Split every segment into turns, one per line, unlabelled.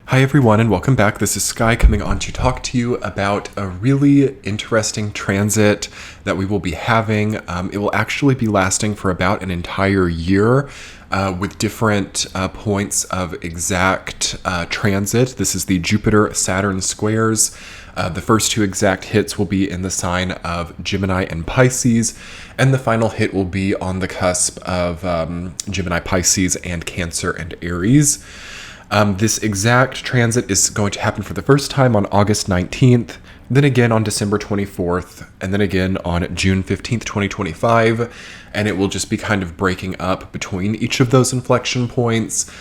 Hi everyone and welcome back. This is Sky coming on to talk to you about a really interesting transit that we will be having. It will actually be lasting for about an entire year with different points of exact transit. This is the Jupiter-Saturn squares. The first two exact hits will be in the sign of Gemini and Pisces, and the final hit will be on the cusp of Gemini, Pisces, and Cancer and Aries. This exact transit is going to happen for the first time on August 19th, then again on December 24th, and then again on June 15th, 2025, and it will just be kind of breaking up between each of those inflection points.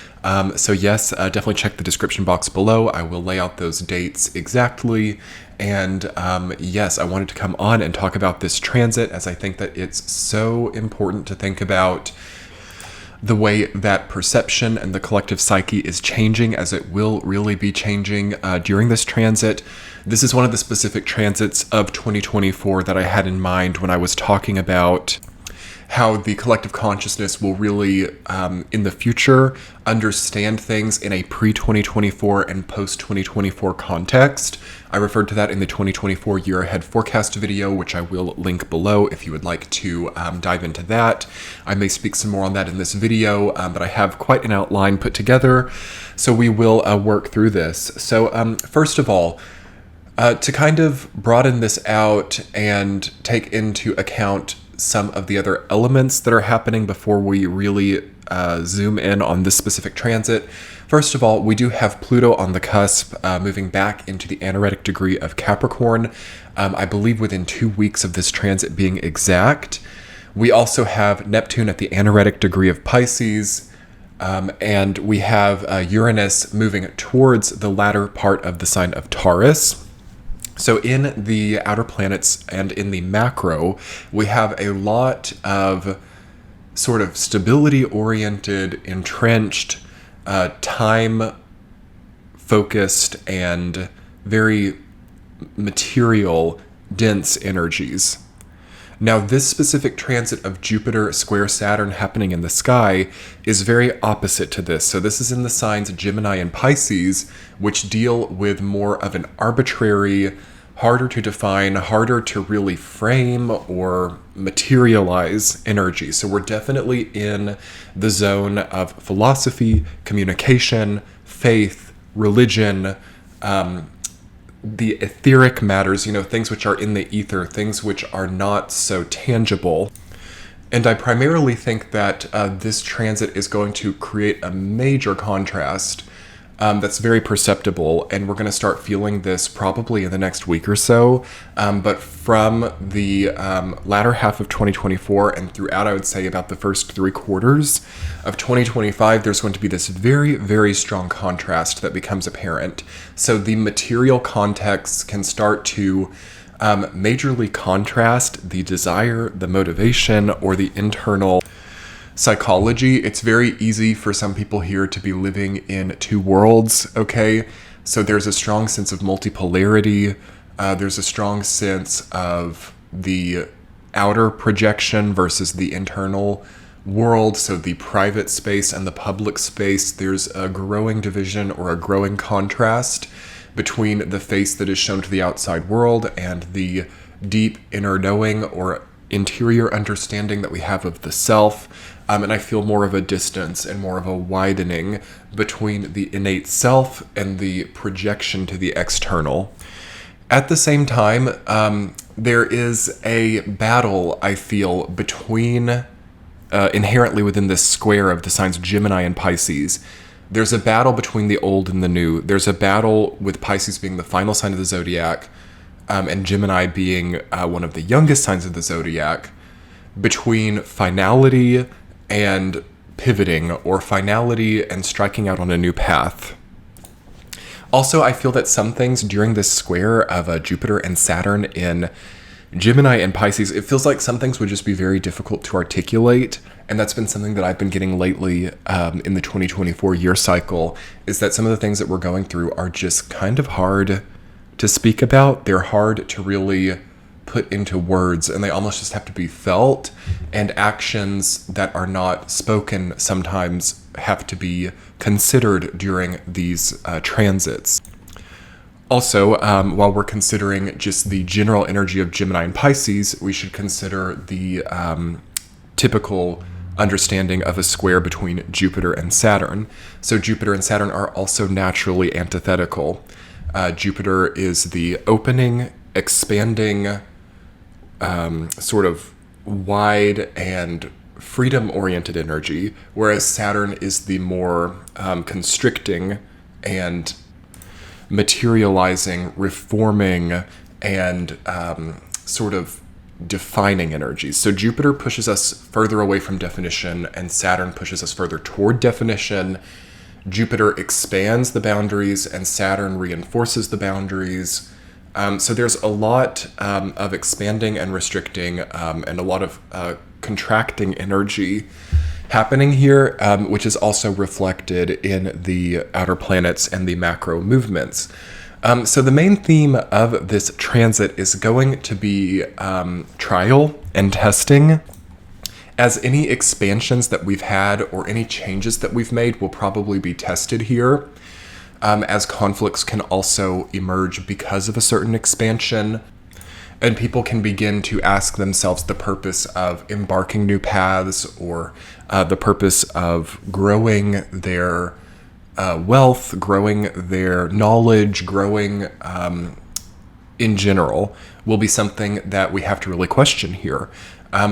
So yes, definitely check the description box below. I will lay out those dates exactly. And yes, I wanted to come on and talk about this transit as I think that it's so important to think about the way that perception and the collective psyche is changing, as it will really be changing during this transit. This is one of the specific transits of 2024 that I had in mind when I was talking about how the collective consciousness will really, in the future, understand things in a pre-2024 and post-2024 context. I referred to that in the 2024 year ahead forecast video, which I will link below if you would like to dive into that. I may speak some more on that in this video, but I have quite an outline put together, so we will work through this. So first of all, to kind of broaden this out and take into account some of the other elements that are happening before we really zoom in on this specific transit. First of all, we do have Pluto on the cusp, moving back into the anaretic degree of Capricorn, I believe within 2 weeks of this transit being exact. We also have Neptune at the anaretic degree of Pisces, and we have Uranus moving towards the latter part of the sign of Taurus. So in the outer planets and in the macro, we have a lot of sort of stability-oriented, entrenched, time-focused, and very material, dense energies. Now, this specific transit of Jupiter square Saturn happening in the sky is very opposite to this. So this is in the signs Gemini and Pisces, which deal with more of an arbitrary, harder to define, harder to really frame or materialize energy. So we're definitely in the zone of philosophy, communication, faith, religion, the etheric matters, things which are in the ether, things which are not so tangible. And I primarily think that this transit is going to create a major contrast that's very perceptible, and we're going to start feeling this probably in the next week or so. But from the latter half of 2024 and throughout, I would say about the first 3 quarters of 2025, there's going to be this very, very strong contrast that becomes apparent. So the material contexts can start to majorly contrast the desire, the motivation, or the internal psychology. It's very easy for some people here to be living in 2 worlds, okay? So there's a strong sense of multipolarity. There's a strong sense of the outer projection versus the internal world. So the private space and the public space, there's a growing division or a growing contrast between the face that is shown to the outside world and the deep inner knowing or interior understanding that we have of the self. And I feel more of a distance and more of a widening between the innate self and the projection to the external. At the same time, there is a battle, I feel, between, inherently within this square of the signs Gemini and Pisces. There's a battle between the old and the new. There's a battle with Pisces being the final sign of the zodiac, and Gemini being one of the youngest signs of the zodiac, between finality and pivoting, or finality and striking out on a new path. Also, I feel that some things during this square of Jupiter and Saturn in Gemini and Pisces, it feels like some things would just be very difficult to articulate, and that's been something that I've been getting lately in the 2024 year cycle, is that some of the things that we're going through are just kind of hard to speak about. They're hard to really put into words, and they almost just have to be felt, and actions that are not spoken sometimes have to be considered during these transits. Also, while we're considering just the general energy of Gemini and Pisces, we should consider the typical understanding of a square between Jupiter and Saturn. So Jupiter and Saturn are also naturally antithetical. Jupiter is the opening, expanding, sort of wide and freedom-oriented energy, whereas Saturn is the more constricting and materializing, reforming, and sort of defining energies. So Jupiter pushes us further away from definition, and Saturn pushes us further toward definition. Jupiter expands the boundaries, and Saturn reinforces the boundaries. So there's a lot of expanding and restricting, and a lot of contracting energy happening here, which is also reflected in the outer planets and the macro movements. So the main theme of this transit is going to be trial and testing, as any expansions that we've had or any changes that we've made will probably be tested here, as conflicts can also emerge because of a certain expansion. And people can begin to ask themselves the purpose of embarking new paths, or the purpose of growing their wealth, growing their knowledge, growing in general, will be something that we have to really question here.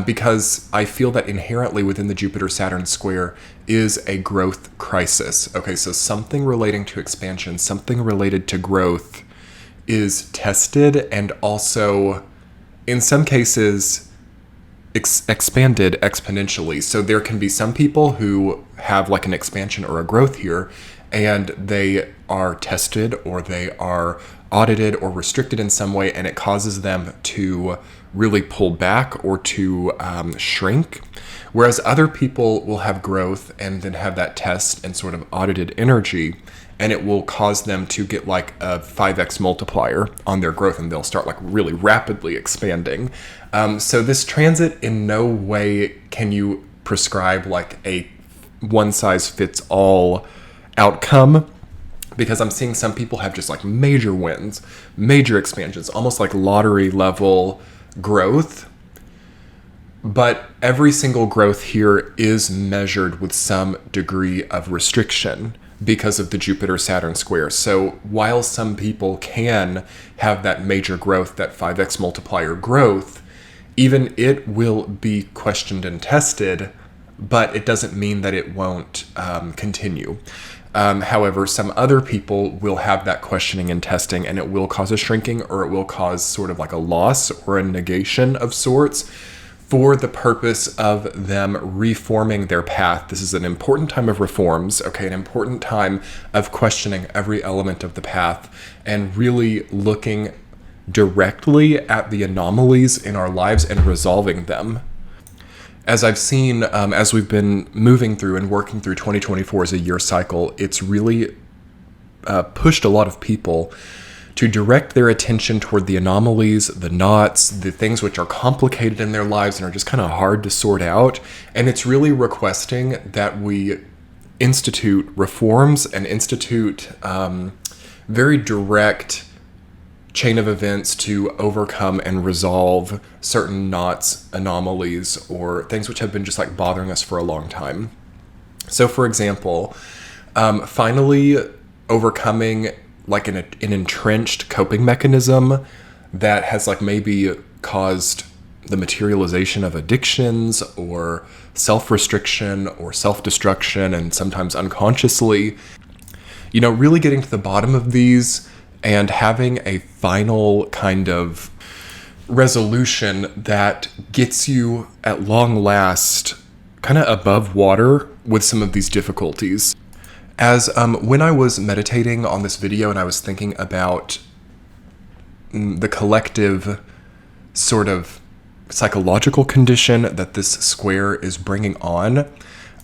Because I feel that inherently within the Jupiter-Saturn square is a growth crisis. Okay, so something relating to expansion, something related to growth is tested, and also in some cases expanded exponentially. So there can be some people who have like an expansion or a growth here, and they are tested or they are audited or restricted in some way, and it causes them to really pull back or to shrink. Whereas other people will have growth and then have that test and sort of audited energy, and it will cause them to get like a 5x multiplier on their growth, and they'll start like really rapidly expanding. So this transit in no way can you prescribe like a one-size-fits-all outcome, because I'm seeing some people have just like major wins, major expansions, almost like lottery level growth. But every single growth here is measured with some degree of restriction because of the Jupiter-Saturn square. So while some people can have that major growth, that 5x multiplier growth, even it will be questioned and tested, but it doesn't mean that it won't continue. However, some other people will have that questioning and testing, and it will cause a shrinking, or it will cause sort of like a loss or a negation of sorts, for the purpose of them reforming their path. This is an important time of reforms, okay, an important time of questioning every element of the path and really looking directly at the anomalies in our lives and resolving them. As I've seen, as we've been moving through and working through 2024 as a year cycle, it's really pushed a lot of people to direct their attention toward the anomalies, the knots, the things which are complicated in their lives and are just kind of hard to sort out. And it's really requesting that we institute reforms and institute very direct chain of events to overcome and resolve certain knots, anomalies, or things which have been just like bothering us for a long time. So for example, finally overcoming like an entrenched coping mechanism that has like maybe caused the materialization of addictions or self-restriction or self-destruction, and sometimes unconsciously, you know, really getting to the bottom of these and having a final kind of resolution that gets you at long last kind of above water with some of these difficulties. As when I was meditating on this video and I was thinking about the collective sort of psychological condition that this square is bringing on,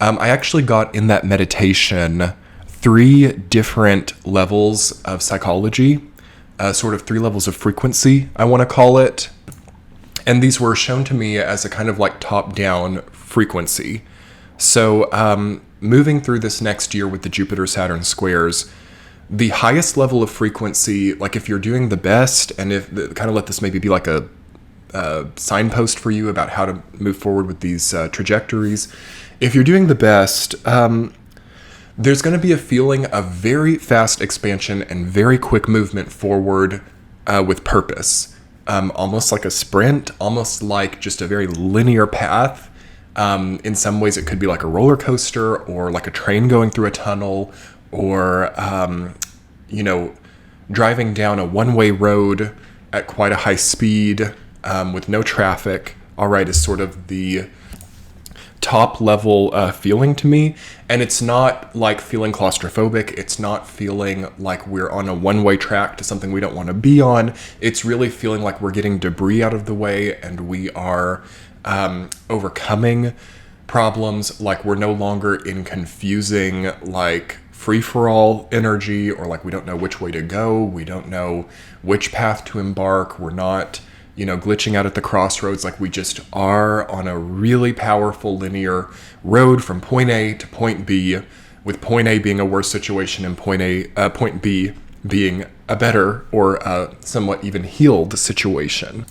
I actually got in that meditation 3 different levels of psychology, sort of 3 levels of frequency, I want to call it. And these were shown to me as a kind of like top-down frequency. So moving through this next year with the Jupiter-Saturn squares, the highest level of frequency, like if you're doing the best, and if kind of let this maybe be like a signpost for you about how to move forward with these trajectories. If you're doing the best, there's going to be a feeling of very fast expansion and very quick movement forward with purpose. Almost like a sprint, almost like just a very linear path. In some ways, it could be like a roller coaster or like a train going through a tunnel or, driving down a one-way road at quite a high speed with no traffic. All right, is sort of the top level feeling to me. And it's not like feeling claustrophobic. It's not feeling like we're on a one-way track to something we don't want to be on. It's really feeling like we're getting debris out of the way and we are overcoming problems, like we're no longer in confusing like free-for-all energy, or like we don't know which way to go, we don't know which path to embark, we're not glitching out at the crossroads. Like we just are on a really powerful linear road from point A to point B, with point A being a worse situation and point B being a better or somewhat even healed situation.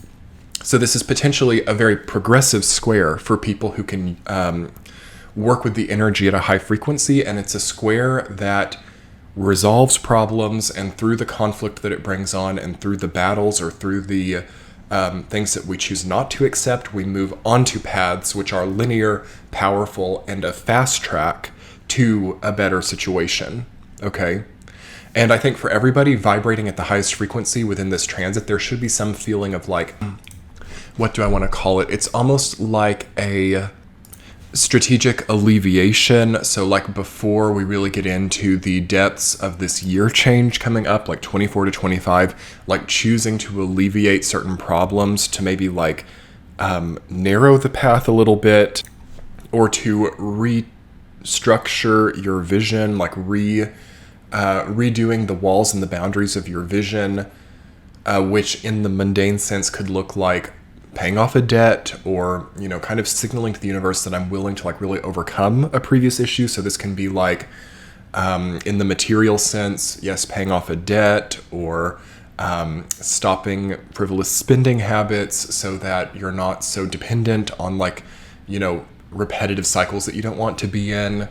So this is potentially a very progressive square for people who can work with the energy at a high frequency, and it's a square that resolves problems, and through the conflict that it brings on and through the battles or through the things that we choose not to accept, we move onto paths which are linear, powerful, and a fast track to a better situation. Okay? And I think for everybody vibrating at the highest frequency within this transit, there should be some feeling of like, what do I want to call it? It's almost like a strategic alleviation. So like before we really get into the depths of this year change coming up, like 24 to 25, like choosing to alleviate certain problems to maybe like narrow the path a little bit, or to restructure your vision, like redoing the walls and the boundaries of your vision, which in the mundane sense could look like paying off a debt, or kind of signaling to the universe that I'm willing to like really overcome a previous issue. So this can be like in the material sense, yes, paying off a debt, or stopping frivolous spending habits so that you're not so dependent on like repetitive cycles that you don't want to be in.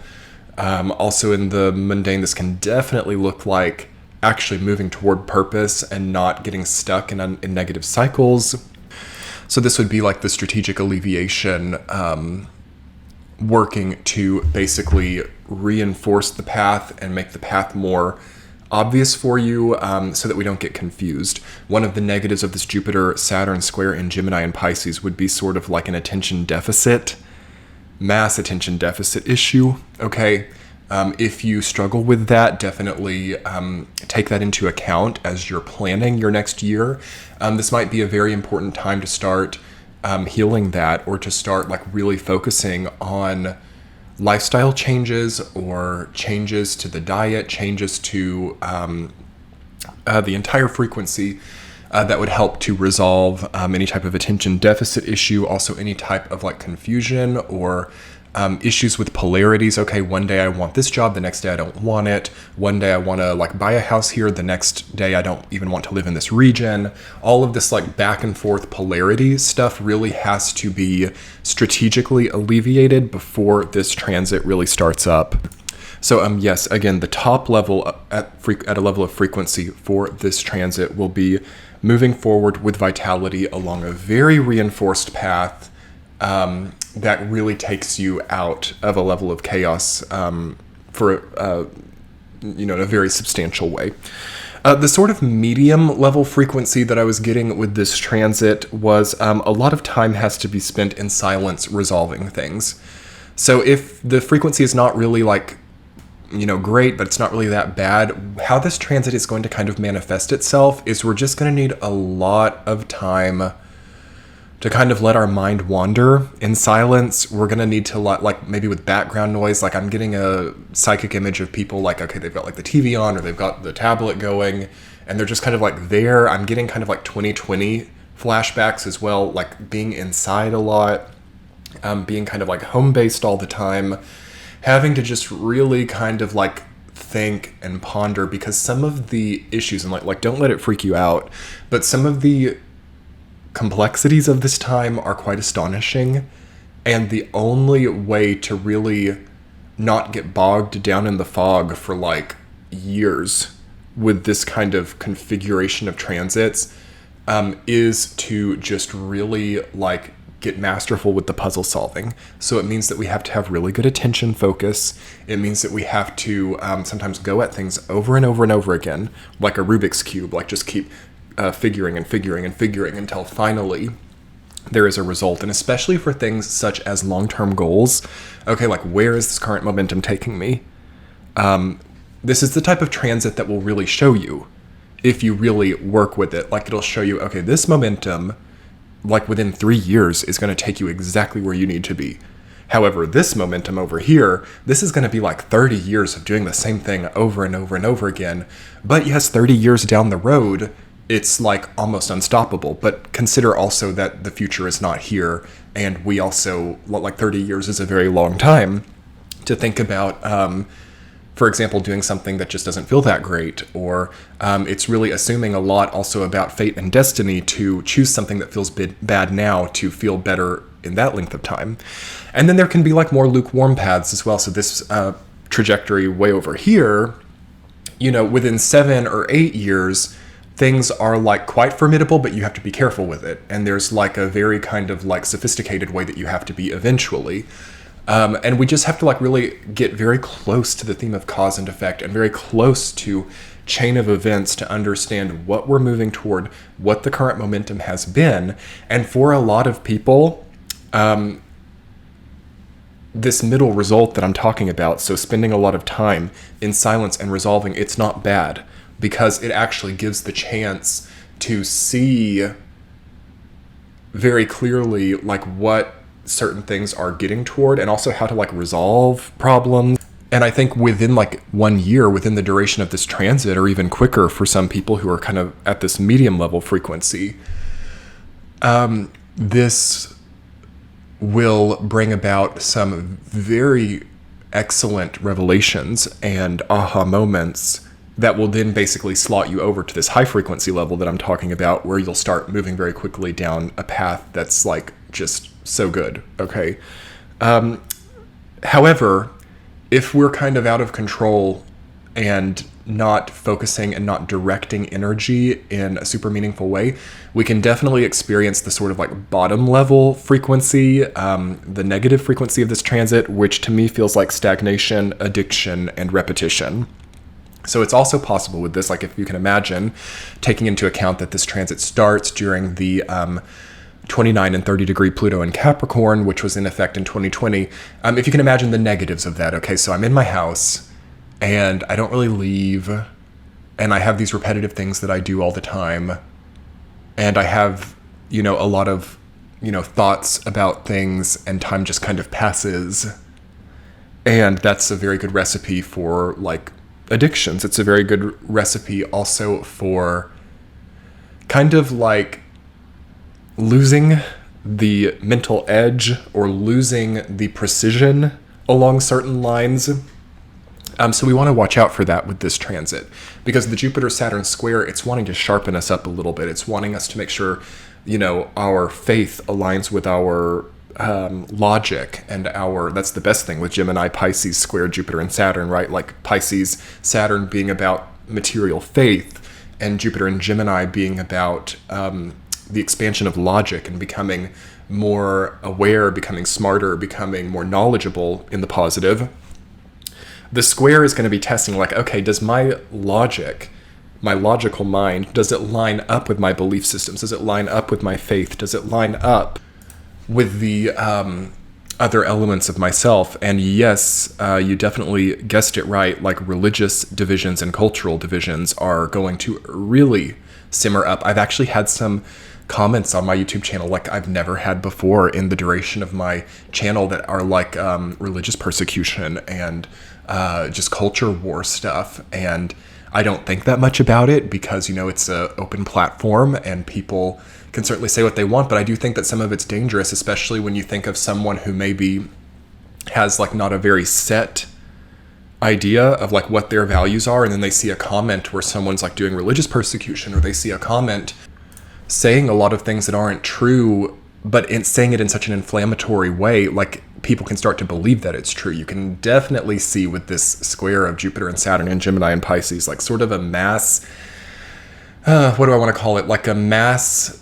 Also in the mundane, this can definitely look like actually moving toward purpose and not getting stuck in negative cycles. So this would be like the strategic alleviation, working to basically reinforce the path and make the path more obvious for you, so that we don't get confused. One of the negatives of this Jupiter-Saturn square in Gemini and Pisces would be sort of like an mass attention deficit issue, okay? If you struggle with that, definitely take that into account as you're planning your next year. This might be a very important time to start healing that, or to start like really focusing on lifestyle changes, or changes to the diet, changes to the entire frequency that would help to resolve any type of attention deficit issue. Also any type of like confusion or issues with polarities. Okay, one day I want this job, the next day I don't want it. One day I want to like buy a house here, the next day I don't even want to live in this region. All of this like back and forth polarity stuff really has to be strategically alleviated before this transit really starts up. So yes, again, the top level at a level of frequency for this transit will be moving forward with vitality along a very reinforced path that really takes you out of a level of chaos for in a very substantial way. The sort of medium level frequency that I was getting with this transit was a lot of time has to be spent in silence resolving things. So if the frequency is not really like great, but it's not really that bad, how this transit is going to kind of manifest itself is we're just going to need a lot of time to kind of let our mind wander in silence. We're going to need to like maybe with background noise, like I'm getting a psychic image of people like, okay, they've got like the TV on or they've got the tablet going and they're just kind of like there. I'm getting kind of like 2020 flashbacks as well, like being inside a lot, being kind of like home-based all the time, having to just really kind of like think and ponder, because some of the issues, and like don't let it freak you out, but some of the complexities of this time are quite astonishing. And the only way to really not get bogged down in the fog for like years with this kind of configuration of transits is to just really like get masterful with the puzzle solving. So it means that we have to have really good attention focus. It means that we have to sometimes go at things over and over and over again, like a Rubik's Cube, like just keep figuring and figuring and figuring until finally there is a result. And especially for things such as long-term goals, okay, like where is this current momentum taking me? This is the type of transit that will really show you if you really work with it. Like it'll show you, okay, this momentum, like within 3 years, is going to take you exactly where you need to be. However, this momentum over here, this is going to be like 30 years of doing the same thing over and over and over again. But yes, 30 years down the road, it's like almost unstoppable. But consider also that the future is not here. And we also, like 30 years is a very long time to think about, for example, doing something that just doesn't feel that great, or it's really assuming a lot also about fate and destiny to choose something that feels bad now to feel better in that length of time. And then there can be like more lukewarm paths as well. So this trajectory way over here, you know, within 7 or 8 years, things are like quite formidable, but you have to be careful with it. And there's like a very kind of like sophisticated way that you have to be eventually. And we just have to like really get very close to the theme of cause and effect, and very close to chain of events to understand what we're moving toward, what the current momentum has been. And for a lot of people, this middle result that I'm talking about, so spending a lot of time in silence and resolving, it's not bad, because it actually gives the chance to see very clearly like what certain things are getting toward, and also how to like resolve problems. And I think within like 1 year, within the duration of this transit, or even quicker for some people who are kind of at this medium level frequency, this will bring about some very excellent revelations and aha moments that will then basically slot you over to this high frequency level that I'm talking about, where you'll start moving very quickly down a path that's like just so good, okay? However, if we're kind of out of control and not focusing and not directing energy in a super meaningful way, we can definitely experience the sort of like bottom level frequency, the negative frequency of this transit, which to me feels like stagnation, addiction, and repetition. So it's also possible with this, like if you can imagine, taking into account that this transit starts during the 29 and 30 degree Pluto in Capricorn, which was in effect in 2020. If you can imagine the negatives of that, okay, so I'm in my house and I don't really leave, and I have these repetitive things that I do all the time, and I have, you know, a lot of, you know, thoughts about things, and time just kind of passes. And that's a very good recipe for like addictions. It's a very good recipe also for kind of like losing the mental edge, or losing the precision along certain lines. So we want to watch out for that with this transit, because the Jupiter-Saturn square, it's wanting to sharpen us up a little bit. It's wanting us to make sure, you know, our faith aligns with our logic, and that's the best thing with Gemini, Pisces square Jupiter and Saturn, right? Like Pisces, Saturn being about material faith, and Jupiter and Gemini being about the expansion of logic and becoming more aware, becoming smarter, becoming more knowledgeable in the positive. The square is going to be testing like, okay, does my logic, my logical mind, does it line up with my belief systems? Does it line up with my faith? Does it line up with the other elements of myself? And yes, you definitely guessed it right, like religious divisions and cultural divisions are going to really simmer up. I've actually had some comments on my YouTube channel like I've never had before in the duration of my channel that are like religious persecution and just culture war stuff. And I don't think that much about it because, it's an open platform and people can certainly say what they want, but I do think that some of it's dangerous, especially when you think of someone who maybe has like not a very set idea of like what their values are, and then they see a comment where someone's like doing religious persecution, or they see a comment saying a lot of things that aren't true, but saying it in such an inflammatory way, like people can start to believe that it's true. You can definitely see with this square of Jupiter and Saturn and Gemini and Pisces, like sort of a mass, what do I want to call it? Like a mass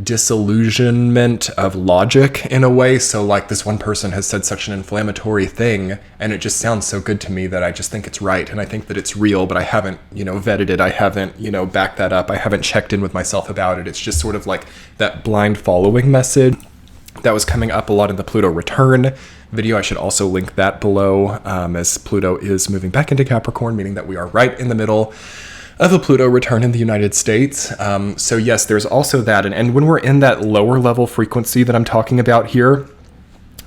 disillusionment of logic in a way. So like this one person has said such an inflammatory thing and it just sounds so good to me that I just think it's right. And I think that it's real, but I haven't, vetted it. I haven't, backed that up. I haven't checked in with myself about it. It's just sort of like that blind following message that was coming up a lot in the Pluto return video. I should also link that below, as Pluto is moving back into Capricorn, meaning that we are right in the middle of a Pluto return in the United States. So yes, there's also that. And when we're in that lower level frequency that I'm talking about here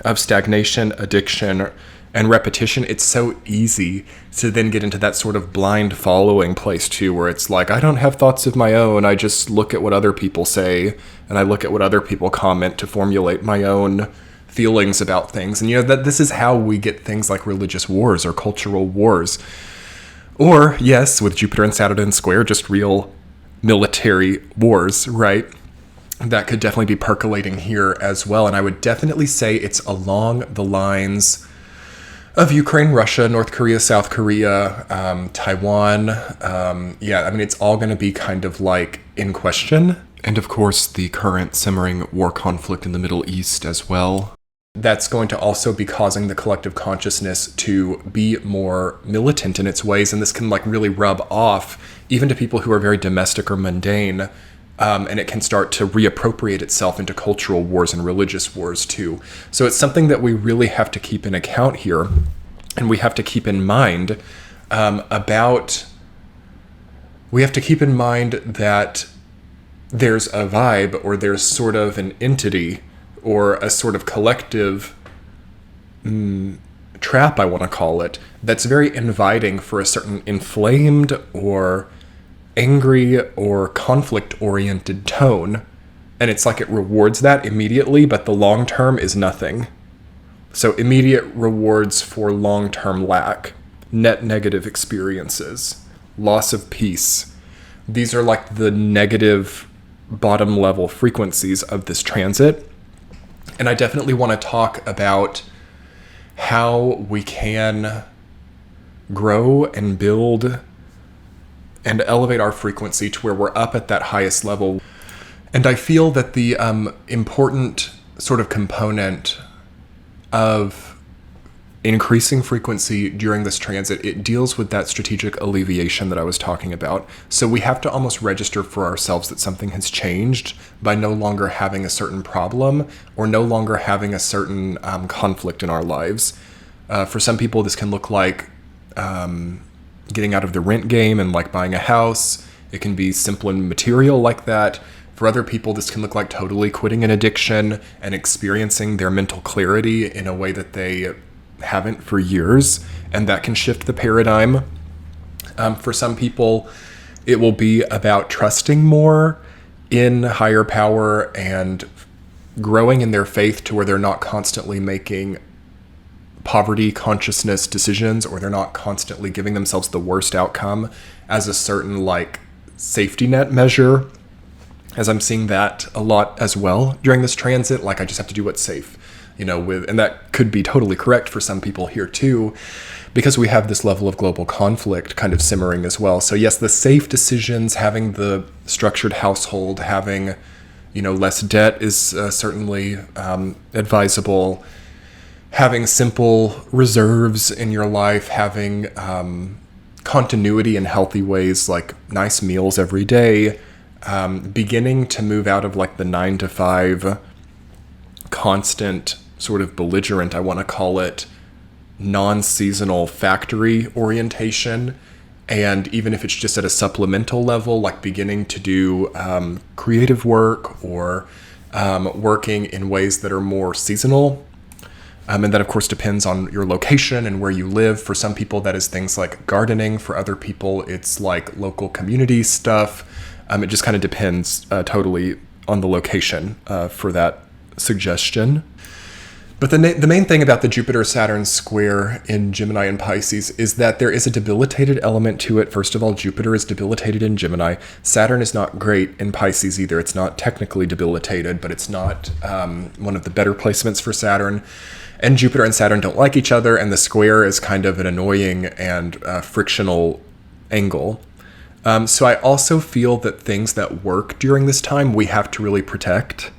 of stagnation, addiction, and repetition, it's so easy to then get into that sort of blind following place too, where it's like, I don't have thoughts of my own. I just look at what other people say and I look at what other people comment to formulate my own feelings about things. And that this is how we get things like religious wars or cultural wars. Or, yes, with Jupiter and Saturn square, just real military wars, right? That could definitely be percolating here as well. And I would definitely say it's along the lines of Ukraine, Russia, North Korea, South Korea, Taiwan. It's all going to be kind of like in question. And of course, the current simmering war conflict in the Middle East as well. That's going to also be causing the collective consciousness to be more militant in its ways. And this can like really rub off even to people who are very domestic or mundane. And it can start to reappropriate itself into cultural wars and religious wars too. So it's something that we really have to keep in account here. And we have to keep in mind we have to keep in mind that there's a vibe, or there's sort of an entity or a sort of collective trap, I want to call it, that's very inviting for a certain inflamed or angry or conflict-oriented tone. And it's like it rewards that immediately, but the long term is nothing. So immediate rewards for long-term lack, net negative experiences, loss of peace. These are like the negative bottom level frequencies of this transit. And I definitely want to talk about how we can grow and build and elevate our frequency to where we're up at that highest level. And I feel that the important sort of component of increasing frequency during this transit, it deals with that strategic alleviation that I was talking about. So we have to almost register for ourselves that something has changed by no longer having a certain problem or no longer having a certain conflict in our lives. For some people, this can look like getting out of the rent game and like buying a house. It can be simple and material like that. For other people, this can look like totally quitting an addiction and experiencing their mental clarity in a way that they haven't for years, and that can shift the paradigm. For some people, it will be about trusting more in higher power and growing in their faith to where they're not constantly making poverty consciousness decisions, or they're not constantly giving themselves the worst outcome as a certain like safety net measure, as I'm seeing that a lot as well during this transit. Like, I just have to do what's safe, and that could be totally correct for some people here too, because we have this level of global conflict kind of simmering as well. So yes, the safe decisions, having the structured household, having, less debt is certainly advisable. Having simple reserves in your life, having continuity in healthy ways, like nice meals every day, beginning to move out of like the 9 to 5 constant sort of belligerent, I want to call it, non-seasonal factory orientation. And even if it's just at a supplemental level, like beginning to do creative work or working in ways that are more seasonal. And that, of course, depends on your location and where you live. For some people, that is things like gardening. For other people, it's like local community stuff. It just kind of depends totally on the location for that suggestion. But the main thing about the Jupiter-Saturn square in Gemini and Pisces is that there is a debilitated element to it. First of all, Jupiter is debilitated in Gemini. Saturn is not great in Pisces either. It's not technically debilitated, but it's not one of the better placements for Saturn. And Jupiter and Saturn don't like each other, and the square is kind of an annoying and frictional angle. So I also feel that things that work during this time, we have to really protect.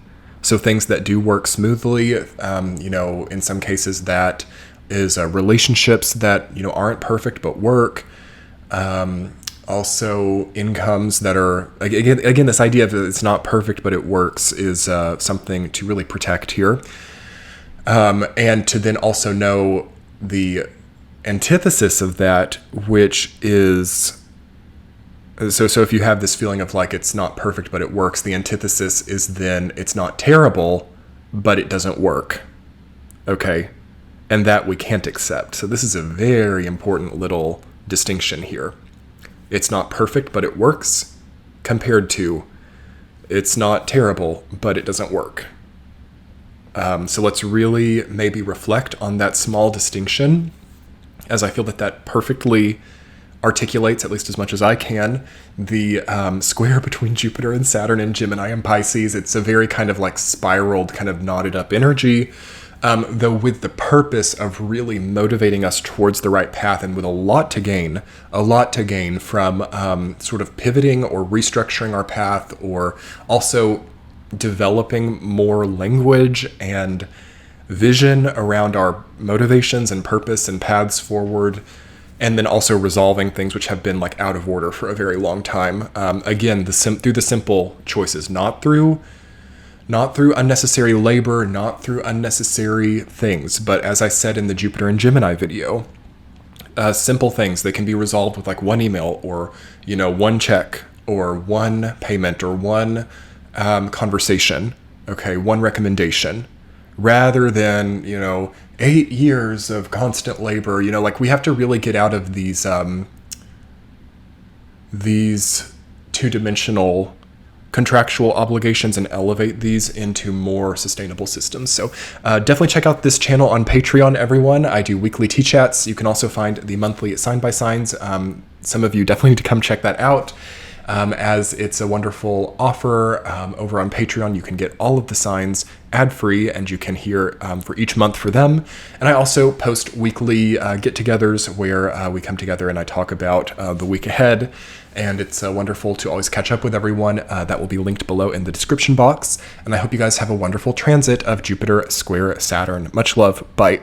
So things that do work smoothly, in some cases that is relationships that, aren't perfect but work. Also incomes that are, again, this idea of it's not perfect but it works is something to really protect here. And to then also know the antithesis of that, which is... So if you have this feeling of like it's not perfect but it works, the antithesis is then it's not terrible but it doesn't work. Okay? And that we can't accept. So this is a very important little distinction here. It's not perfect but it works, compared to it's not terrible but it doesn't work. So let's really maybe reflect on that small distinction, as I feel that perfectly articulates, at least as much as I can, the square between Jupiter and Saturn in Gemini and Pisces. It's a very kind of like spiraled, kind of knotted up energy, though with the purpose of really motivating us towards the right path, and with a lot to gain from sort of pivoting or restructuring our path, or also developing more language and vision around our motivations and purpose and paths forward. And then also resolving things which have been like out of order for a very long time. Again, through the simple choices, not through unnecessary labor, not through unnecessary things. But as I said in the Jupiter and Gemini video, simple things that can be resolved with like one email, or one check, or one payment, or one conversation. Okay, one recommendation, rather than 8 years of constant labor. We have to really get out of these two-dimensional contractual obligations and elevate these into more sustainable systems. So definitely check out this channel on Patreon, everyone. I do weekly tea chats. You can also find the monthly sign by signs. Some of you definitely need to come check that out. As it's a wonderful offer over on Patreon. You can get all of the signs ad-free, and you can hear for each month for them. And I also post weekly get-togethers where we come together and I talk about the week ahead. And it's wonderful to always catch up with everyone. That will be linked below in the description box. And I hope you guys have a wonderful transit of Jupiter square Saturn. Much love. Bye.